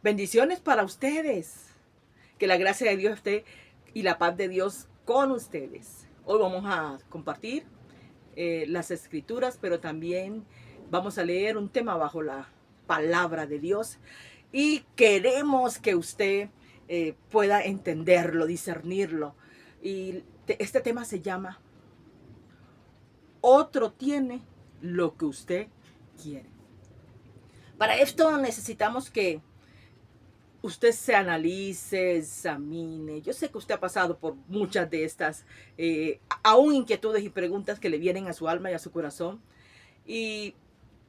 Bendiciones para ustedes. Que la gracia de Dios esté y la paz de Dios con ustedes. Hoy vamos a compartir las escrituras, pero también vamos a leer un tema bajo la palabra de Dios. Y queremos que usted pueda entenderlo, discernirlo. Y este tema se llama Otro tiene lo que usted quiere. Para esto necesitamos que usted se analice, examine. Yo sé que usted ha pasado por muchas de estas, aún inquietudes y preguntas que le vienen a su alma y a su corazón. Y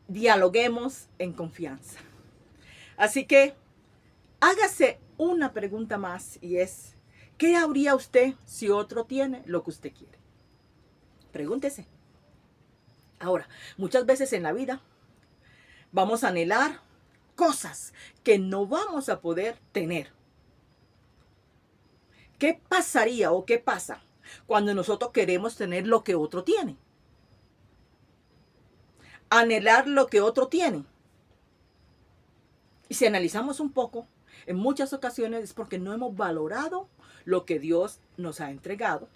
dialoguemos en confianza. Así que hágase una pregunta más y es, ¿qué haría usted si otro tiene lo que usted quiere? Pregúntese. Ahora, muchas veces en la vida vamos a anhelar cosas que no vamos a poder tener. ¿Qué pasaría o qué pasa cuando nosotros queremos tener lo que otro tiene? Anhelar lo que otro tiene. Y si analizamos un poco, en muchas ocasiones es porque no hemos valorado lo que Dios nos ha entregado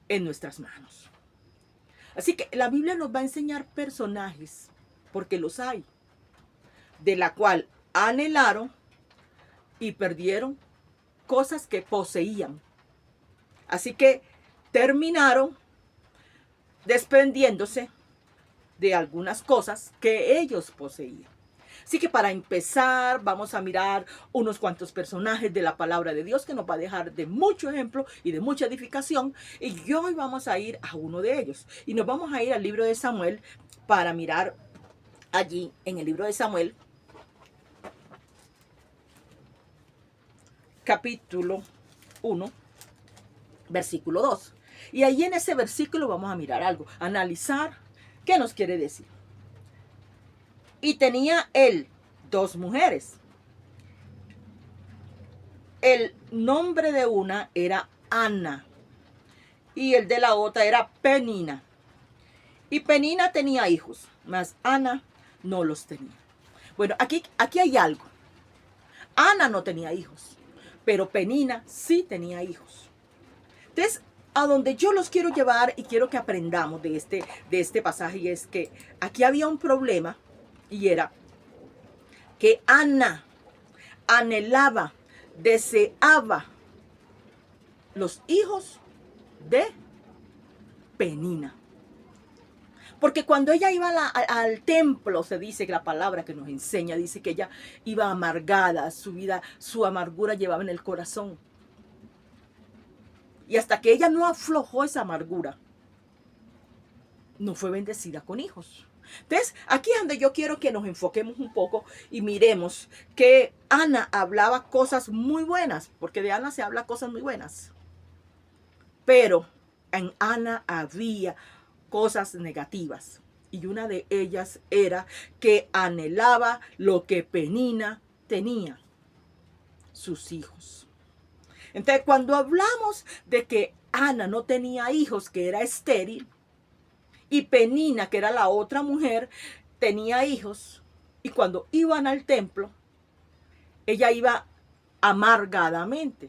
en nuestras manos. Así que la Biblia nos va a enseñar personajes, porque los hay, de la cual anhelaron y perdieron cosas que poseían. Así que terminaron desprendiéndose de algunas cosas que ellos poseían. Así que para empezar vamos a mirar unos cuantos personajes de la palabra de Dios que nos va a dejar de mucho ejemplo y de mucha edificación. Y hoy vamos a ir a uno de ellos. Y nos vamos a ir al libro de Samuel para mirar allí en el libro de Samuel, capítulo 1, versículo 2. Y ahí en ese versículo vamos a mirar algo, analizar qué nos quiere decir. Y tenía él 2 mujeres. El nombre de una era Ana y el de la otra era Penina. Y Penina tenía hijos, mas Ana no los tenía. Bueno, aquí hay algo. Ana no tenía hijos, pero Penina sí tenía hijos. Entonces, a donde yo los quiero llevar y quiero que aprendamos de este pasaje es que aquí había un problema y era que Ana anhelaba, deseaba los hijos de Penina. Porque cuando ella iba al templo, se dice que la palabra que nos enseña, dice que ella iba amargada, su vida, su amargura llevaba en el corazón. Y hasta que ella no aflojó esa amargura, no fue bendecida con hijos. Entonces, aquí es donde yo quiero que nos enfoquemos un poco y miremos que Ana hablaba cosas muy buenas, porque de Ana se habla cosas muy buenas. Pero en Ana había cosas negativas. Y una de ellas era que anhelaba lo que Penina tenía, sus hijos. Entonces, cuando hablamos de que Ana no tenía hijos, que era estéril, y Penina, que era la otra mujer, tenía hijos, y cuando iban al templo, ella iba amargadamente.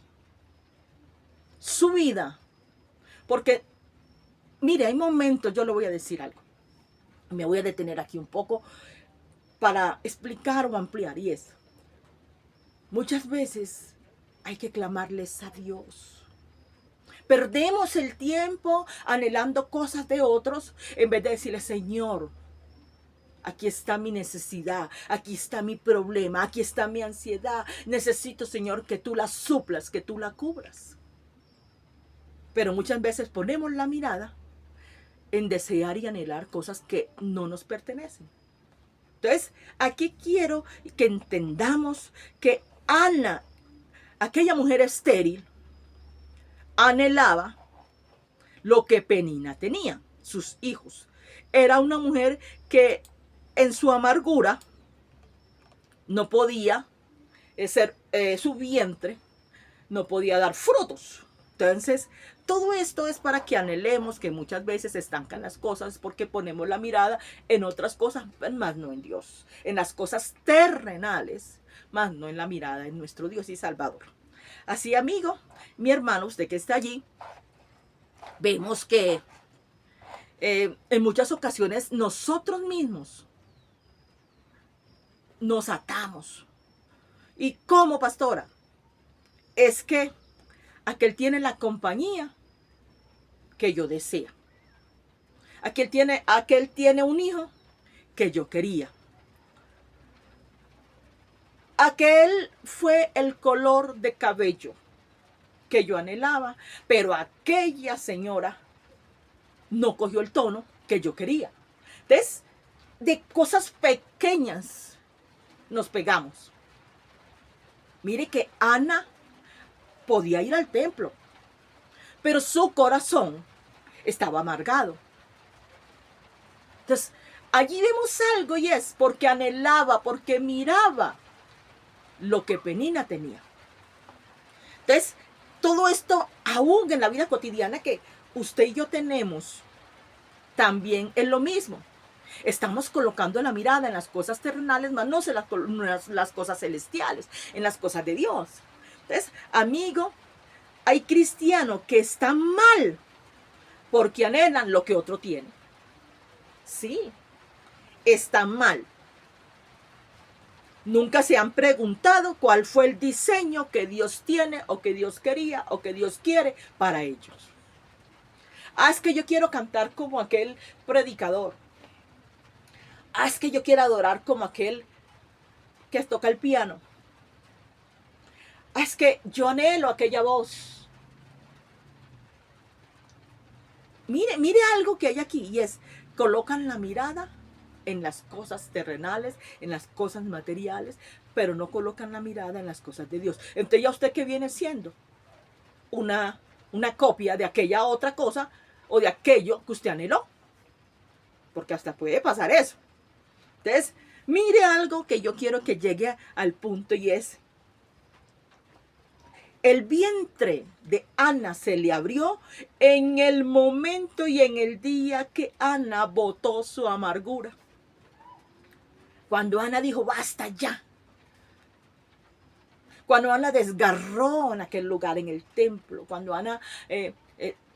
Su vida, porque, mire, hay momentos, yo le voy a decir algo, me voy a detener aquí un poco para explicar o ampliar, y es, muchas veces hay que clamarles a Dios. Perdemos el tiempo anhelando cosas de otros en vez de decirle, Señor, aquí está mi necesidad, aquí está mi problema, aquí está mi ansiedad. Necesito, Señor, que tú la suplas, que tú la cubras. Pero muchas veces ponemos la mirada en desear y anhelar cosas que no nos pertenecen. Entonces, aquí quiero que entendamos que Ana, aquella mujer estéril, anhelaba lo que Penina tenía, sus hijos. Era una mujer que en su amargura no podía su vientre no podía dar frutos. Entonces, todo esto es para que anhelemos, que muchas veces se estancan las cosas porque ponemos la mirada en otras cosas, más no en Dios, en las cosas terrenales, más no en la mirada en nuestro Dios y Salvador. Así, amigo, mi hermano, usted que está allí, vemos que en muchas ocasiones nosotros mismos nos atamos. ¿Y cómo, pastora? Es que aquel tiene la compañía que yo desea. Aquel tiene un hijo que yo quería. Aquel fue el color de cabello que yo anhelaba, pero aquella señora no cogió el tono que yo quería. Entonces, de cosas pequeñas nos pegamos. Mire que Ana podía ir al templo, pero su corazón estaba amargado. Entonces, allí vemos algo y es porque anhelaba, porque miraba lo que Penina tenía. Entonces, todo esto aún en la vida cotidiana que usted y yo tenemos, también es lo mismo. Estamos colocando la mirada en las cosas terrenales, más no en las cosas celestiales, en las cosas de Dios. Entonces, amigo, hay cristianos que están mal porque anhelan lo que otro tiene. Sí, están mal. Nunca se han preguntado cuál fue el diseño que Dios tiene o que Dios quería o que Dios quiere para ellos. Es que yo quiero cantar como aquel predicador. Es que yo quiero adorar como aquel que toca el piano. Es que yo anhelo aquella voz. Mire algo que hay aquí y es, colocan la mirada en las cosas terrenales, en las cosas materiales, pero no colocan la mirada en las cosas de Dios. Entonces, ¿ya usted qué viene siendo? Una copia de aquella otra cosa o de aquello que usted anheló. Porque hasta puede pasar eso. Entonces, mire algo que yo quiero que llegue al punto y es, el vientre de Ana se le abrió en el momento y en el día que Ana botó su amargura. Cuando Ana dijo, basta ya. Cuando Ana desgarró en aquel lugar, en el templo. Cuando Ana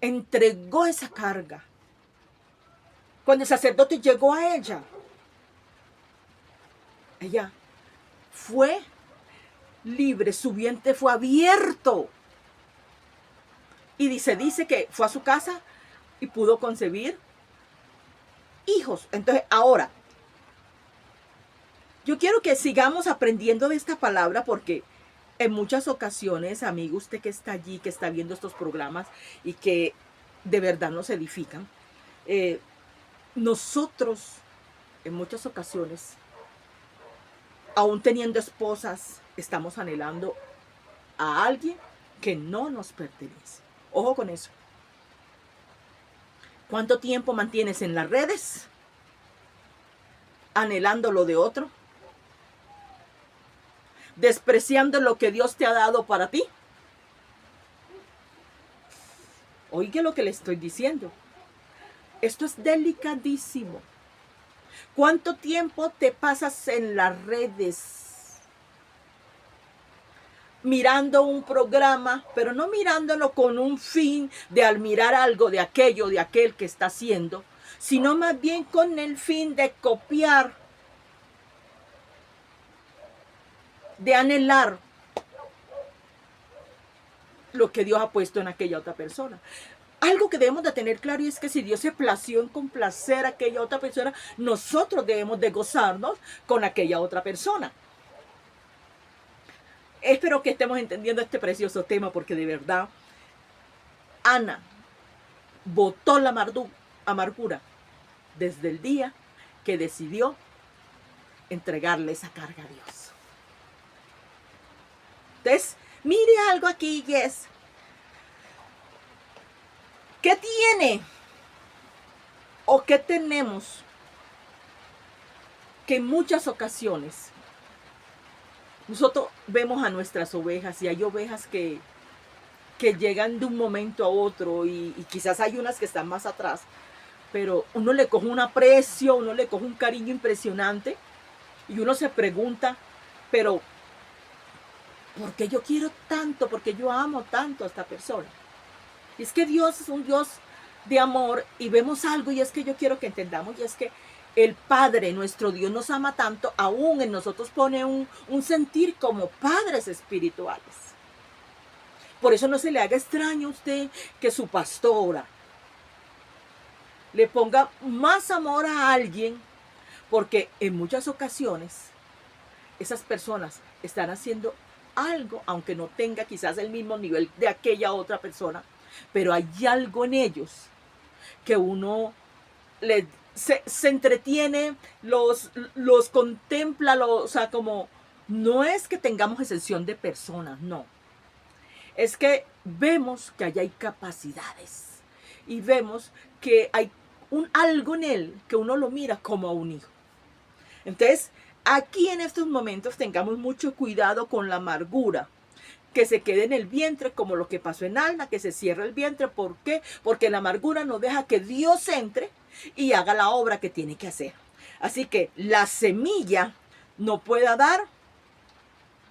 entregó esa carga. Cuando el sacerdote llegó a ella. Ella fue libre, su vientre fue abierto. Y dice que fue a su casa y pudo concebir hijos. Entonces, ahora, yo quiero que sigamos aprendiendo de esta palabra porque en muchas ocasiones, amigo, usted que está allí, que está viendo estos programas y que de verdad nos edifican, nosotros en muchas ocasiones, aún teniendo esposas, estamos anhelando a alguien que no nos pertenece. Ojo con eso. ¿Cuánto tiempo mantienes en las redes anhelando lo de otro? Despreciando lo que Dios te ha dado para ti. Oiga lo que le estoy diciendo. Esto es delicadísimo. ¿Cuánto tiempo te pasas en las redes mirando un programa, pero no mirándolo con un fin de admirar algo de aquello, de aquel que está haciendo, sino más bien con el fin de copiar, de anhelar lo que Dios ha puesto en aquella otra persona? Algo que debemos de tener claro y es que si Dios se plació en complacer a aquella otra persona, nosotros debemos de gozarnos con aquella otra persona. Espero que estemos entendiendo este precioso tema porque de verdad Ana botó la amargura desde el día que decidió entregarle esa carga a Dios. Entonces, mire algo aquí y es, ¿qué tiene o qué tenemos que en muchas ocasiones nosotros vemos a nuestras ovejas y hay ovejas que que llegan de un momento a otro y quizás hay unas que están más atrás, pero uno le coge un aprecio, uno le coge un cariño impresionante y uno se pregunta, pero ¿por qué yo quiero tanto? ¿Por qué yo amo tanto a esta persona? Y es que Dios es un Dios de amor y vemos algo y es que yo quiero que entendamos y es que el Padre, nuestro Dios, nos ama tanto, aún en nosotros pone un sentir como padres espirituales. Por eso no se le haga extraño a usted que su pastora le ponga más amor a alguien, porque en muchas ocasiones esas personas están haciendo algo, aunque no tenga quizás el mismo nivel de aquella otra persona, pero hay algo en ellos que uno se entretiene, los contempla, o sea, como no es que tengamos excepción de personas, no. Es que vemos que allá hay capacidades y vemos que hay algo en él que uno lo mira como a un hijo. Entonces, aquí en estos momentos tengamos mucho cuidado con la amargura que se quede en el vientre, como lo que pasó en Alma, que se cierra el vientre. ¿Por qué? Porque la amargura no deja que Dios entre y haga la obra que tiene que hacer. Así que la semilla no pueda dar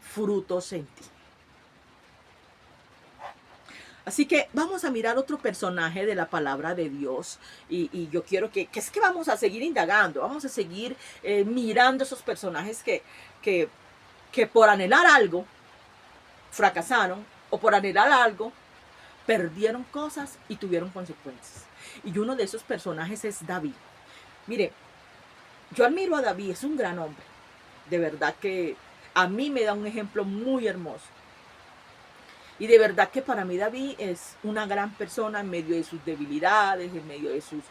frutos en ti. Así que vamos a mirar otro personaje de la palabra de Dios y yo quiero que es que vamos a seguir indagando, vamos a seguir mirando esos personajes que por anhelar algo fracasaron o por anhelar algo perdieron cosas y tuvieron consecuencias. Y uno de esos personajes es David. Mire, yo admiro a David, es un gran hombre. De verdad que a mí me da un ejemplo muy hermoso. Y de verdad que para mí David es una gran persona en medio de sus debilidades, en medio de sus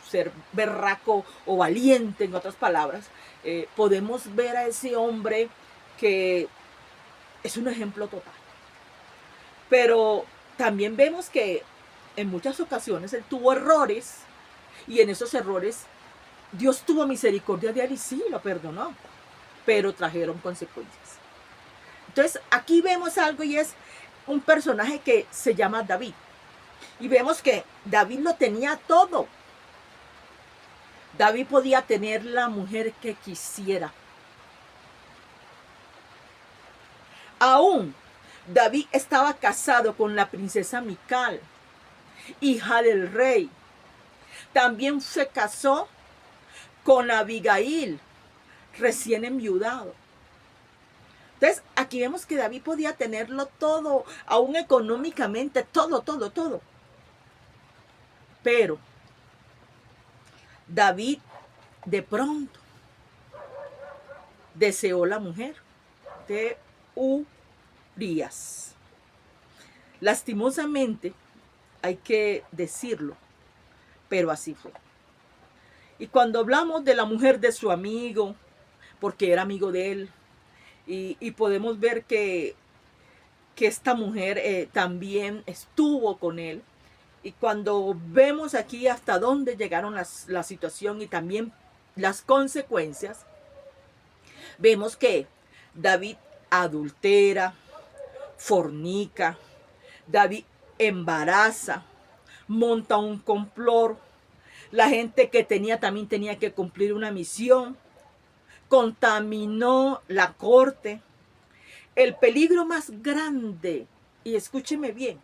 ser berraco o valiente, en otras palabras. Podemos ver a ese hombre que es un ejemplo total. Pero también vemos que en muchas ocasiones él tuvo errores y en esos errores Dios tuvo misericordia de él y sí, lo perdonó, pero trajeron consecuencias. Entonces aquí vemos algo y es un personaje que se llama David. Y vemos que David lo tenía todo. David podía tener la mujer que quisiera. Aún David estaba casado con la princesa Mical, hija del rey. También se casó con Abigail, recién enviudado. Entonces, aquí vemos que David podía tenerlo todo, aún económicamente, todo. Pero David de pronto deseó la mujer de Urías. Lastimosamente, hay que decirlo, pero así fue. Y cuando hablamos de la mujer de su amigo, porque era amigo de él, y podemos ver que esta mujer también estuvo con él. Y cuando vemos aquí hasta dónde llegaron la situación y también las consecuencias, vemos que David adultera, fornica, David embaraza, monta un complot. La gente que también tenía que cumplir una misión, contaminó la corte. El peligro más grande, y escúcheme bien,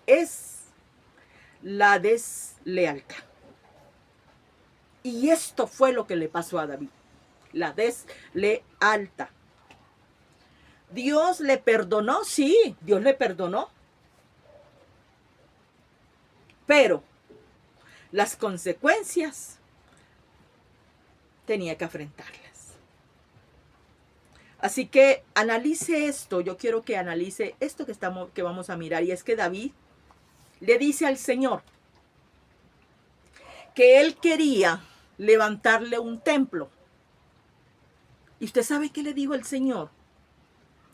es la deslealtad. Y esto fue lo que le pasó a David, la deslealtad. Dios le perdonó, sí, Dios le perdonó. Pero las consecuencias tenía que afrontarlas. Así que analice esto, yo quiero que analice esto que vamos a mirar, y es que David le dice al Señor que él quería levantarle un templo. ¿Y usted sabe qué le dijo el Señor?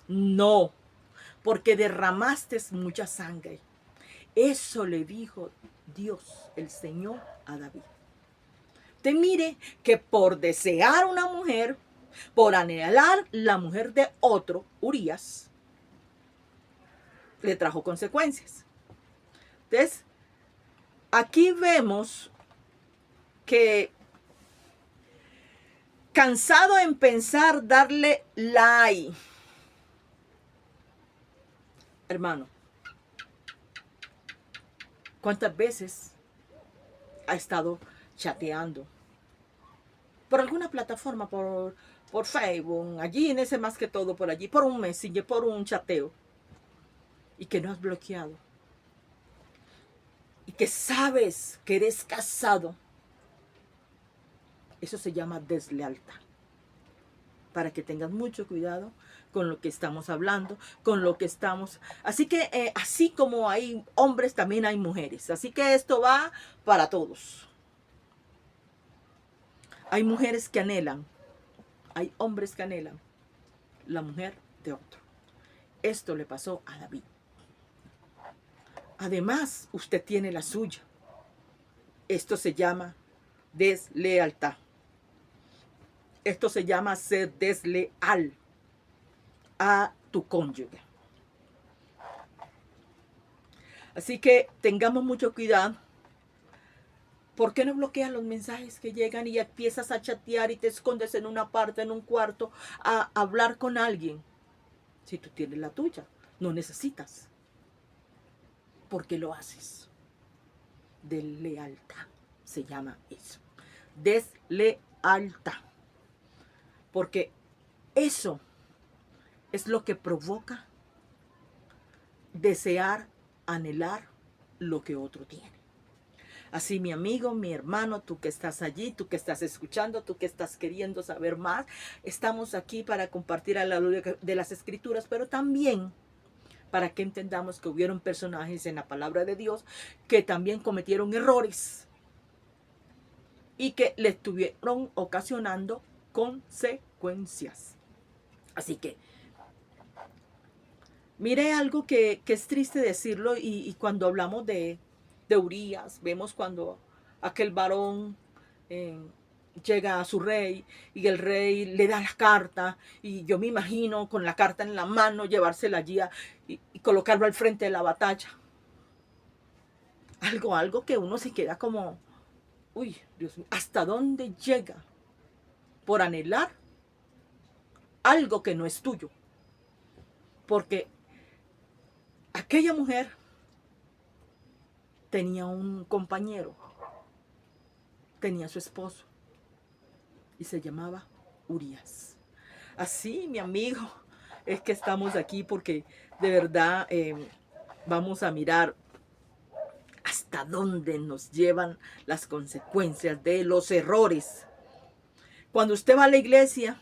No, porque derramaste mucha sangre. Eso le dijo Dios, el Señor, a David. Usted mire que por desear una mujer, por anhelar la mujer de otro, Urías, le trajo consecuencias. Entonces, aquí vemos que cansado en pensar darle like. Hermano, ¿cuántas veces ha estado chateando por alguna plataforma, por Facebook, allí en ese más que todo, por allí, por un Messenger, por un chateo, y que no has bloqueado? Y que sabes que eres casado. Eso se llama deslealtad. Para que tengas mucho cuidado con lo que estamos hablando, con lo que estamos... Así que así como hay hombres, también hay mujeres. Así que esto va para todos. Hay mujeres que anhelan, hay hombres que anhelan la mujer de otro. Esto le pasó a David. Además, usted tiene la suya. Esto se llama deslealtad. Esto se llama ser desleal a tu cónyuge. Así que tengamos mucho cuidado. ¿Por qué no bloqueas los mensajes que llegan y empiezas a chatear y te escondes en una parte, en un cuarto, a hablar con alguien? Si tú tienes la tuya, no necesitas. ¿Por qué lo haces? Deslealtad se llama eso. Deslealtad. Porque eso es lo que provoca desear, anhelar lo que otro tiene. Así, mi amigo, mi hermano, tú que estás allí, tú que estás escuchando, tú que estás queriendo saber más, estamos aquí para compartir a la luz de las Escrituras, pero también para que entendamos que hubieron personajes en la palabra de Dios que también cometieron errores y que le estuvieron ocasionando consecuencias. Así que mire algo que es triste decirlo, y cuando hablamos de Urías, vemos cuando aquel varón llega a su rey y el rey le da la carta, y yo me imagino con la carta en la mano llevársela allí y colocarlo al frente de la batalla. Algo que uno se queda como, uy, Dios mío, ¿hasta dónde llega por anhelar algo que no es tuyo? Porque aquella mujer tenía un compañero, tenía su esposo, y se llamaba Urías. Así, mi amigo, es que estamos aquí porque de verdad vamos a mirar hasta dónde nos llevan las consecuencias de los errores. Cuando usted va a la iglesia,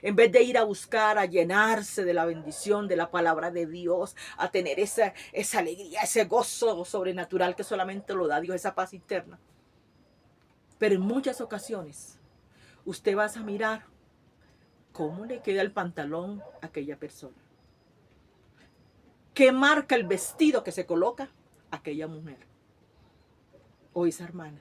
en vez de ir a buscar, a llenarse de la bendición, de la palabra de Dios, a tener esa alegría, ese gozo sobrenatural que solamente lo da Dios, esa paz interna. Pero en muchas ocasiones, usted va a mirar cómo le queda el pantalón a aquella persona. ¿Qué marca el vestido que se coloca aquella mujer o esa hermana?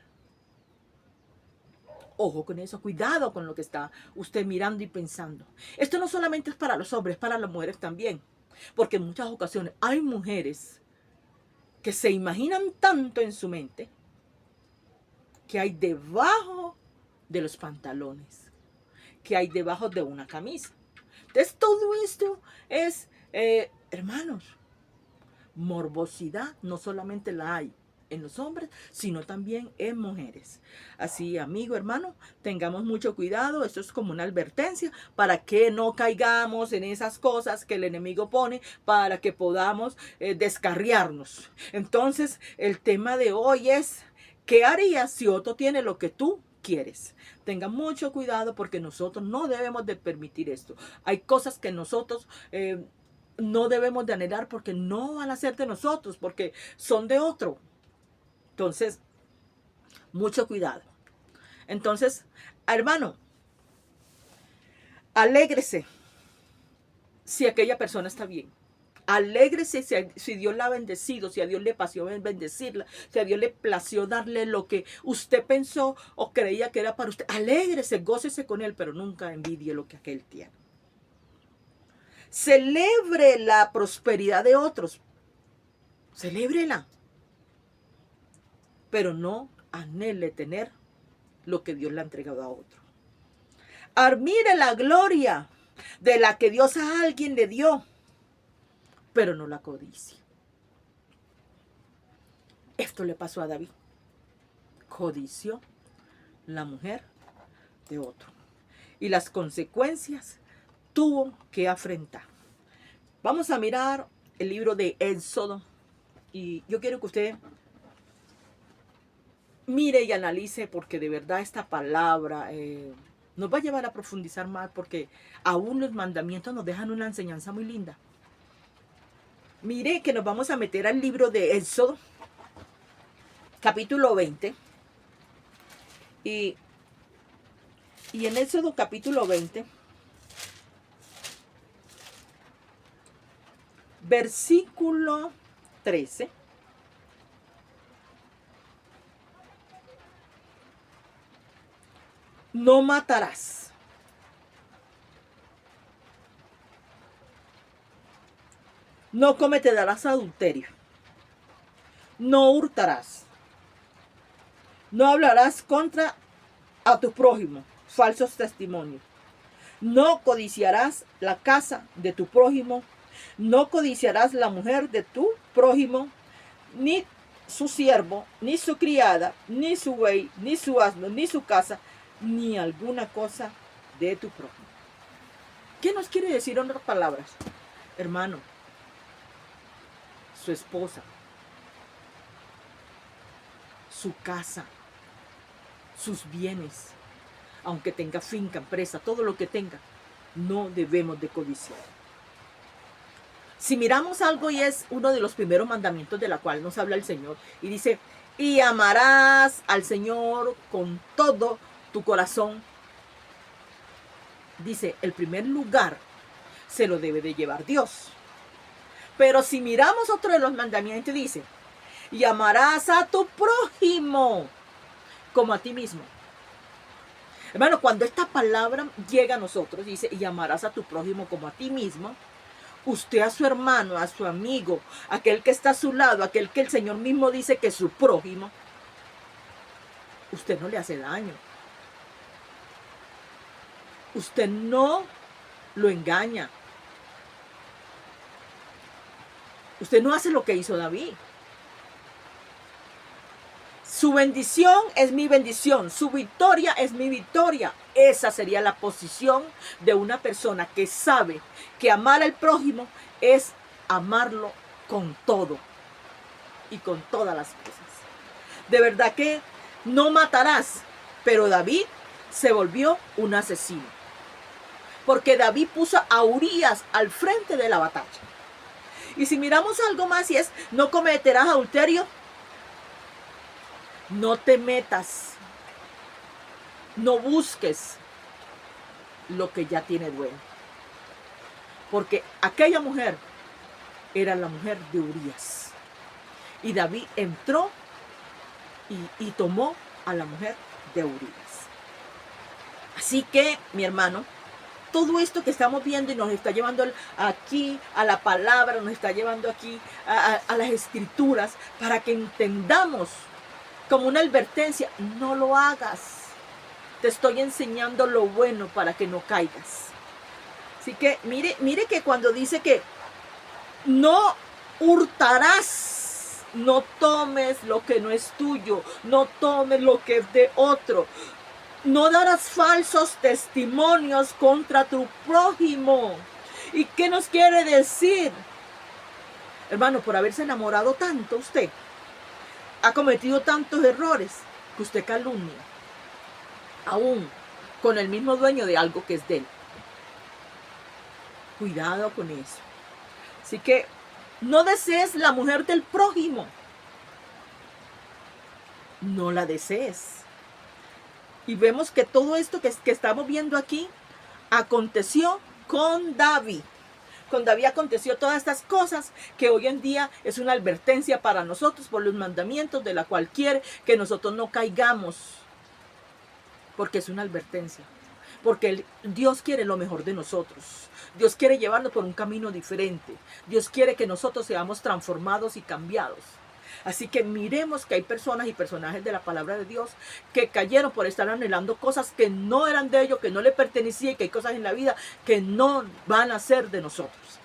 Ojo con eso, cuidado con lo que está usted mirando y pensando. Esto no solamente es para los hombres, es para las mujeres también. Porque en muchas ocasiones hay mujeres que se imaginan tanto en su mente que hay debajo de los pantalones, que hay debajo de una camisa. Entonces todo esto es, hermanos, morbosidad no solamente la hay en los hombres, sino también en mujeres. Así, amigo, hermano, tengamos mucho cuidado. Esto es como una advertencia para que no caigamos en esas cosas que el enemigo pone para que podamos descarriarnos. Entonces, el tema de hoy es, ¿qué harías si otro tiene lo que tú quieres? Tenga mucho cuidado porque nosotros no debemos de permitir esto. Hay cosas que nosotros no debemos de anhelar porque no van a ser de nosotros, porque son de otro. Entonces, mucho cuidado. Entonces, hermano, alégrese si aquella persona está bien. Alégrese si Dios la ha bendecido, si a Dios le plació bendecirla, si a Dios le plació darle lo que usted pensó o creía que era para usted. Alégrese, gócese con él, pero nunca envidie lo que aquel tiene. Celebre la prosperidad de otros, celébrela, pero no anhele tener lo que Dios le ha entregado a otro. Admire la gloria de la que Dios a alguien le dio, pero no la codicie. Esto le pasó a David. Codició la mujer de otro. Y las consecuencias tuvo que afrontar. Vamos a mirar el libro de Éxodo. Y yo quiero que usted mire y analice, porque de verdad esta palabra nos va a llevar a profundizar más, porque aún los mandamientos nos dejan una enseñanza muy linda. Mire que nos vamos a meter al libro de Éxodo, capítulo 20. Y en Éxodo capítulo 20, versículo 13. No matarás. No cometerás adulterio. No hurtarás. No hablarás contra a tu prójimo falsos testimonios. No codiciarás la casa de tu prójimo. No codiciarás la mujer de tu prójimo, ni su siervo, ni su criada, ni su buey, ni su asno, ni su casa, ni alguna cosa de tu prójimo. ¿Qué nos quiere decir en otras palabras? Hermano, su esposa, su casa, sus bienes, aunque tenga finca, empresa, todo lo que tenga, no debemos de codiciar. Si miramos algo, y es uno de los primeros mandamientos de la cual nos habla el Señor, y dice, y amarás al Señor con todo tu corazón. Dice, el primer lugar se lo debe de llevar Dios. Pero si miramos otro de los mandamientos, dice, y amarás a tu prójimo como a ti mismo. Hermano, cuando esta palabra llega a nosotros, dice, y amarás a tu prójimo como a ti mismo, usted a su hermano, a su amigo, aquel que está a su lado, aquel que el Señor mismo dice que es su prójimo, usted no le hace daño. Usted no lo engaña. Usted no hace lo que hizo David. Su bendición es mi bendición. Su victoria es mi victoria. Esa sería la posición de una persona que sabe que amar al prójimo es amarlo con todo y con todas las cosas. De verdad que no matarás, pero David se volvió un asesino. Porque David puso a Urías al frente de la batalla. Y si miramos algo más, y es, no cometerás adulterio, no te metas, no busques lo que ya tiene dueño. Porque aquella mujer era la mujer de Urías. Y David entró y tomó a la mujer de Urías. Así que, mi hermano, todo esto que estamos viendo y nos está llevando aquí a la palabra, nos está llevando aquí a las escrituras, para que entendamos como una advertencia, no lo hagas. Te estoy enseñando lo bueno para que no caigas. Así que mire que cuando dice que no hurtarás, no tomes lo que no es tuyo, no tomes lo que es de otro. No darás falsos testimonios contra tu prójimo. ¿Y qué nos quiere decir? Hermano, por haberse enamorado tanto, usted ha cometido tantos errores que usted calumnia, aún con el mismo dueño de algo que es de él. Cuidado con eso. Así que no desees la mujer del prójimo. No la desees. Y vemos que todo esto que estamos viendo aquí aconteció con David. Con David aconteció todas estas cosas que hoy en día es una advertencia para nosotros por los mandamientos, de la cual quiere que nosotros no caigamos. Porque es una advertencia. porque Dios quiere lo mejor de nosotros. Dios quiere llevarnos por un camino diferente. Dios quiere que nosotros seamos transformados y cambiados. Así que miremos que hay personas y personajes de la palabra de Dios que cayeron por estar anhelando cosas que no eran de ellos, que no les pertenecían, y que hay cosas en la vida que no van a ser de nosotros.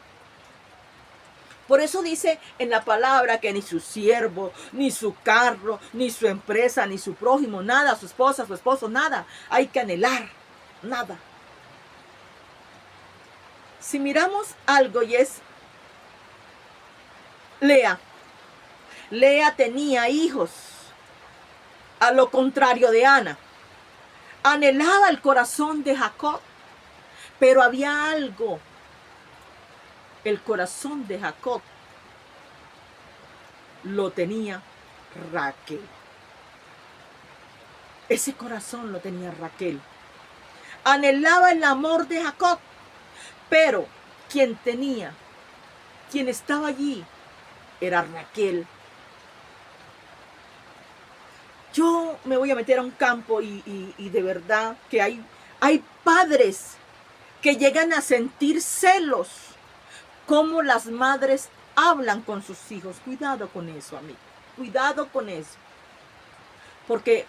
Por eso dice en la palabra que ni su siervo, ni su carro, ni su empresa, ni su prójimo, nada, su esposa, su esposo, nada. Hay que anhelar, nada. Si miramos algo y es Lea. Lea tenía hijos, a lo contrario de Ana. Anhelaba el corazón de Jacob, pero había algo. El corazón de Jacob lo tenía Raquel. Ese corazón lo tenía Raquel. Anhelaba el amor de Jacob, pero quien estaba allí, era Raquel. Yo me voy a meter a un campo y de verdad que hay padres que llegan a sentir celos, como las madres hablan con sus hijos. Cuidado con eso, amigo. Cuidado con eso. Porque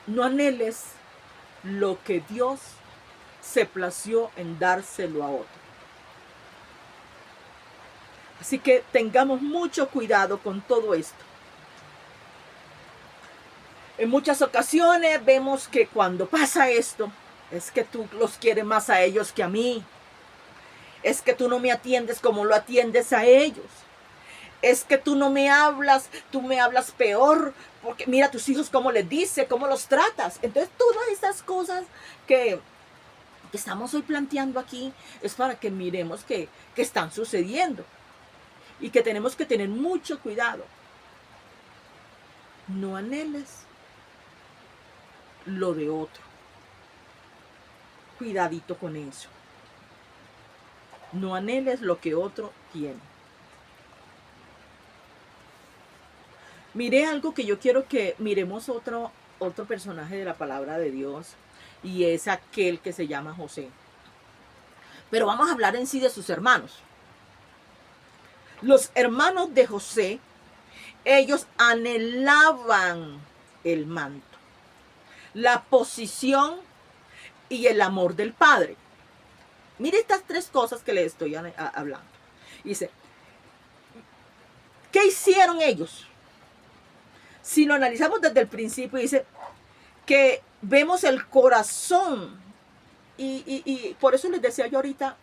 no anheles lo que Dios se plació en dárselo a otro. Así que tengamos mucho cuidado con todo esto. En muchas ocasiones vemos que cuando pasa esto, es que tú los quieres más a ellos que a mí. Es que tú no me atiendes como lo atiendes a ellos. Es que tú no me hablas, tú me hablas peor, porque mira a tus hijos cómo les dice, cómo los tratas. Entonces todas estas cosas que estamos hoy planteando aquí es para que miremos que están sucediendo y que tenemos que tener mucho cuidado. No anheles lo de otro. Cuidadito con eso. No anheles lo que otro tiene. Miré algo que yo quiero que miremos otro personaje de la palabra de Dios, y es aquel que se llama José. Pero vamos a hablar en sí de sus hermanos. Los hermanos de José, ellos anhelaban el manto, la posición y el amor del padre. Mire estas tres cosas que le estoy hablando. Dice, ¿qué hicieron ellos? Si lo analizamos desde el principio, dice que vemos el corazón. Y por eso les decía yo ahorita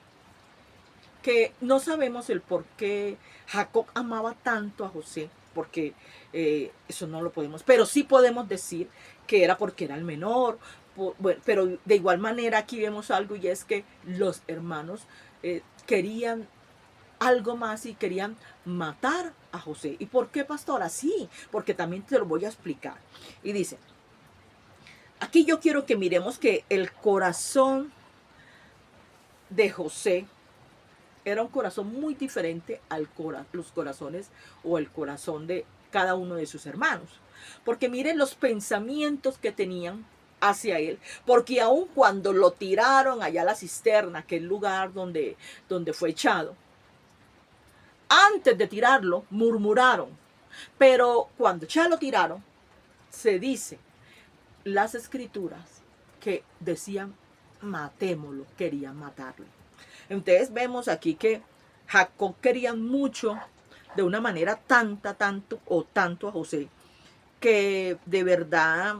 que no sabemos el por qué Jacob amaba tanto a José, porque eso no lo podemos, pero sí podemos decir que era porque era el menor. Bueno, pero de igual manera aquí vemos algo, y es que los hermanos querían algo más y querían matar a José. ¿Y por qué, pastora? Sí, porque también te lo voy a explicar. Y dice, aquí yo quiero que miremos que el corazón de José era un corazón muy diferente al los corazones o el corazón de cada uno de sus hermanos. Porque miren los pensamientos que tenían hacia él, porque aun cuando lo tiraron allá a la cisterna, que es el lugar donde fue echado, antes de tirarlo murmuraron, pero cuando ya lo tiraron, se dice las escrituras que decían matémoslo, querían matarlo. Entonces vemos aquí que Jacob quería mucho, de una manera tanto a José, que de verdad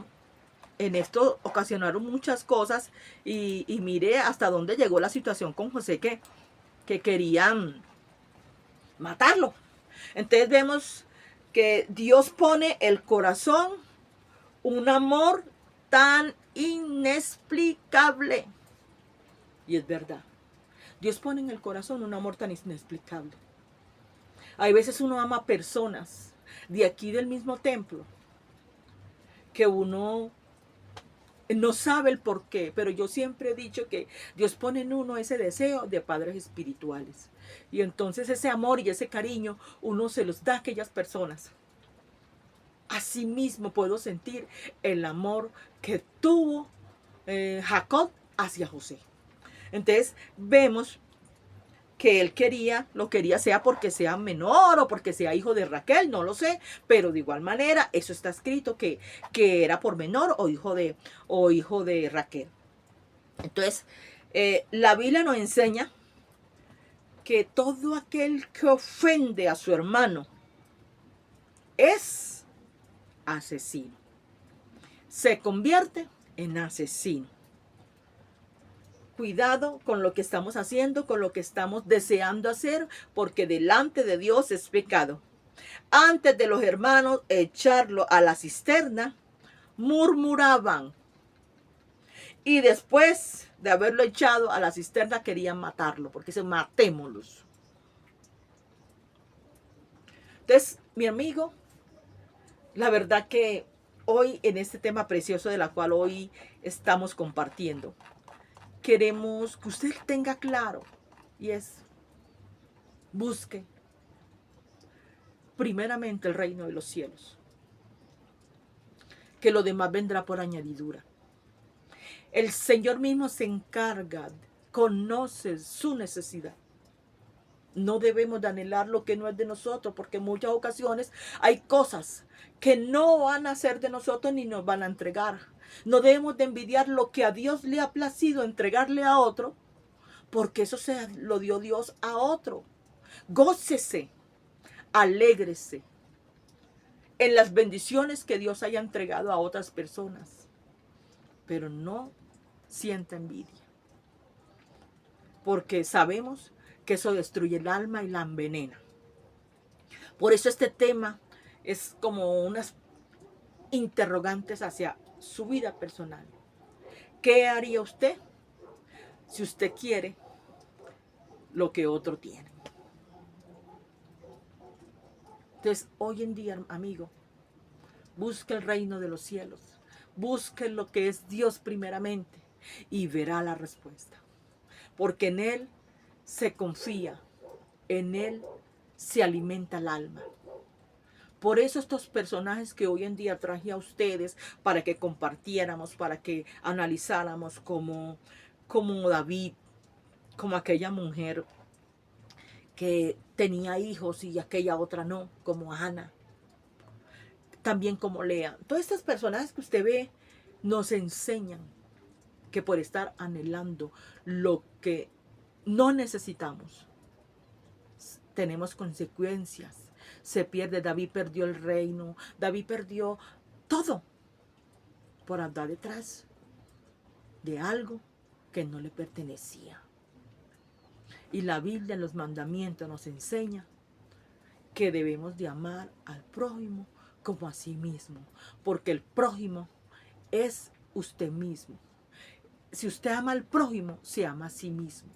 en esto ocasionaron muchas cosas, y mire hasta dónde llegó la situación con José, que querían matarlo. Entonces vemos que Dios pone el corazón un amor tan inexplicable. Y es verdad. Dios pone en el corazón un amor tan inexplicable. Hay veces uno ama personas de aquí del mismo templo que uno no sabe el por qué, pero yo siempre he dicho que Dios pone en uno ese deseo de padres espirituales. Y entonces ese amor y ese cariño uno se los da a aquellas personas. Asimismo puedo sentir el amor que tuvo Jacob hacia José. Entonces vemos que él lo quería sea porque sea menor o porque sea hijo de Raquel, no lo sé, pero de igual manera eso está escrito que era por menor o hijo de Raquel. Entonces, la Biblia nos enseña que todo aquel que ofende a su hermano es asesino. Se convierte en asesino. Cuidado con lo que estamos haciendo, con lo que estamos deseando hacer, porque delante de Dios es pecado. Antes de los hermanos echarlo a la cisterna, murmuraban. Y después de haberlo echado a la cisterna, querían matarlo, porque se matémoslos. Entonces, mi amigo, la verdad que hoy en este tema precioso de la cual hoy estamos compartiendo, queremos que usted tenga claro, y es, busque primeramente el reino de los cielos, que lo demás vendrá por añadidura. El Señor mismo se encarga, conoce su necesidad. No debemos de anhelar lo que no es de nosotros, porque en muchas ocasiones hay cosas que no van a ser de nosotros ni nos van a entregar. No debemos de envidiar lo que a Dios le ha placido entregarle a otro, porque eso se lo dio Dios a otro. Gócese, alégrese en las bendiciones que Dios haya entregado a otras personas, pero no sienta envidia, porque sabemos que eso destruye el alma y la envenena. Por eso este tema es como unas interrogantes hacia su vida personal. ¿Qué haría usted si usted quiere lo que otro tiene? Entonces, hoy en día, amigo, busque el reino de los cielos. Busque lo que es Dios primeramente y verá la respuesta. Porque en Él se confía, en Él se alimenta el alma. Por eso estos personajes que hoy en día traje a ustedes para que compartiéramos, para que analizáramos como David, como aquella mujer que tenía hijos y aquella otra no, como Ana, también como Lea. Todos estos personajes que usted ve nos enseñan que por estar anhelando lo que no necesitamos, tenemos consecuencias. Se pierde, David perdió el reino, David perdió todo por andar detrás de algo que no le pertenecía. Y la Biblia en los mandamientos nos enseña que debemos de amar al prójimo como a sí mismo, porque el prójimo es usted mismo. Si usted ama al prójimo, se ama a sí mismo.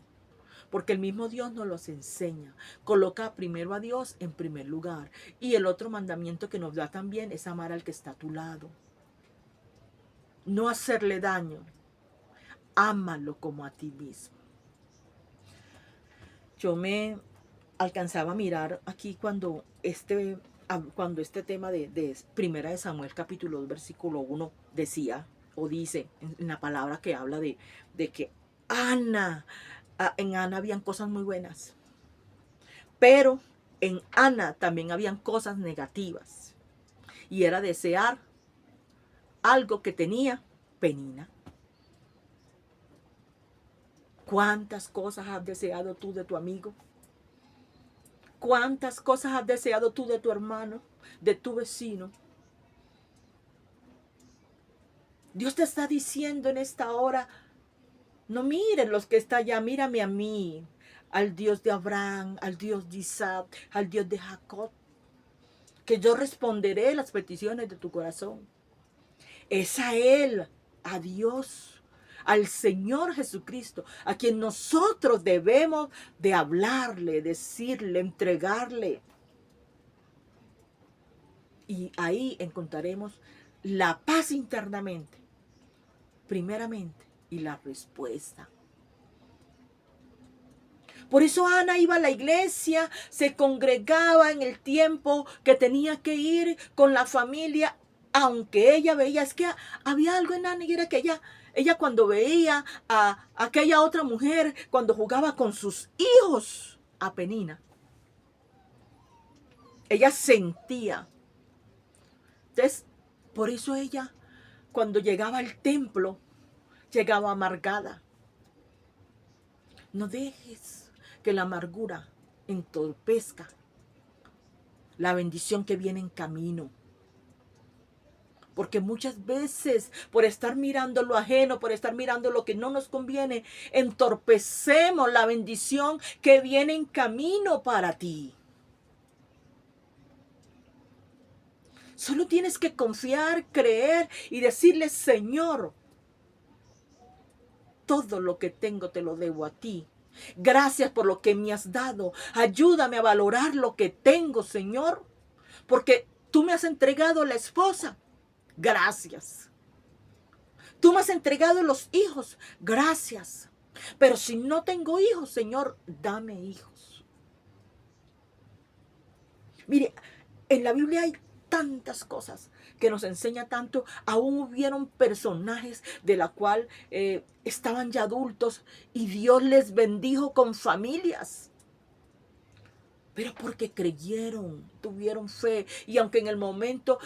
Porque el mismo Dios nos los enseña. Coloca primero a Dios en primer lugar. Y el otro mandamiento que nos da también es amar al que está a tu lado. No hacerle daño. Ámalo como a ti mismo. Yo me alcanzaba a mirar aquí cuando este tema de Primera de Samuel capítulo 2 versículo 1 decía o dice en la palabra que habla de que en Ana habían cosas muy buenas, pero en Ana también habían cosas negativas, y era desear algo que tenía Penina. ¿Cuántas cosas has deseado tú de tu amigo? ¿Cuántas cosas has deseado tú de tu hermano, de tu vecino? Dios te está diciendo en esta hora, no miren los que está allá, mírame a mí, al Dios de Abraham, al Dios de Isaac, al Dios de Jacob, que yo responderé las peticiones de tu corazón. Es a Él, a Dios, al Señor Jesucristo, a quien nosotros debemos de hablarle, decirle, entregarle. Y ahí encontraremos la paz internamente, primeramente, y la respuesta. Por eso Ana iba a la iglesia, se congregaba en el tiempo que tenía que ir con la familia aunque ella veía, es que había algo en Ana y era que ella cuando veía a aquella otra mujer, cuando jugaba con sus hijos, a Penina, ella sentía. Entonces, por eso ella, cuando llegaba al templo, llegaba amargada. No dejes que la amargura entorpezca la bendición que viene en camino. Porque muchas veces, por estar mirando lo ajeno, por estar mirando lo que no nos conviene, entorpecemos la bendición que viene en camino para ti. Solo tienes que confiar, creer y decirle, Señor, todo lo que tengo te lo debo a ti. Gracias por lo que me has dado. Ayúdame a valorar lo que tengo, Señor, porque tú me has entregado la esposa. Gracias. Tú me has entregado los hijos. Gracias. Pero si no tengo hijos, Señor, dame hijos. Mire, en la Biblia hay tantas cosas que nos enseña tanto. Aún hubieron personajes de la cual estaban ya adultos y Dios les bendijo con familias. Pero porque creyeron, tuvieron fe. Y aunque en el momento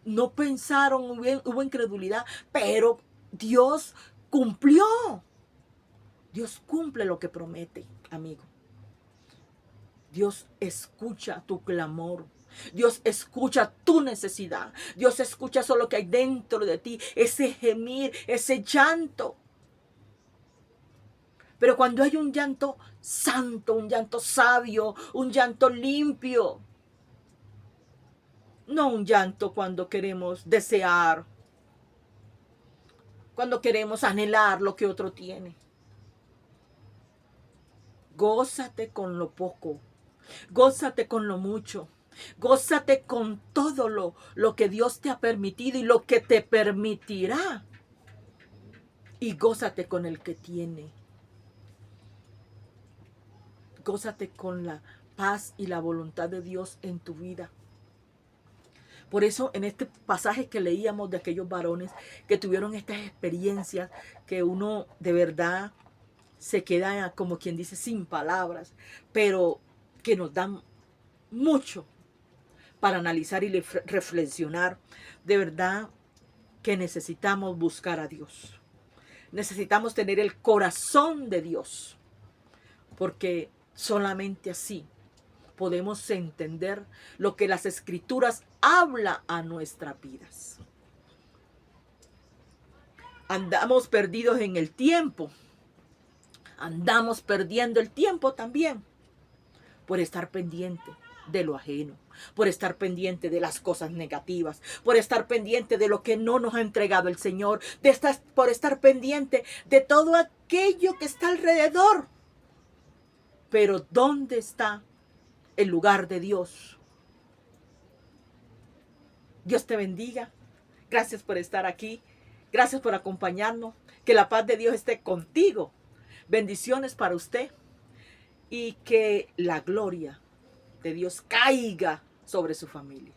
no pensaron, hubo incredulidad, pero Dios cumplió. Dios cumple lo que promete, amigo. Dios escucha tu clamor. Dios escucha tu necesidad. Dios escucha solo lo que hay dentro de ti. Ese gemir, ese llanto. Pero cuando hay un llanto santo, un llanto sabio, un llanto limpio. No un llanto cuando queremos desear, cuando queremos anhelar lo que otro tiene. Gózate con lo poco, gózate con lo mucho, gózate con todo lo que Dios te ha permitido y lo que te permitirá. Y gózate con el que tiene. Gózate con la paz y la voluntad de Dios en tu vida. Por eso en este pasaje que leíamos de aquellos varones que tuvieron estas experiencias, que uno de verdad se queda como quien dice sin palabras, pero que nos dan mucho para analizar y reflexionar. De verdad que necesitamos buscar a Dios. Necesitamos tener el corazón de Dios, porque solamente así podemos entender lo que las Escrituras hablan a nuestras vidas. Andamos perdidos en el tiempo. Andamos perdiendo el tiempo también por estar pendiente de lo ajeno, por estar pendiente de las cosas negativas, por estar pendiente de lo que no nos ha entregado el Señor, por estar pendiente de todo aquello que está alrededor. Pero ¿dónde está el lugar de Dios? Dios te bendiga. Gracias por estar aquí. Gracias por acompañarnos. Que la paz de Dios esté contigo. Bendiciones para usted. Y que la gloria de Dios caiga sobre su familia.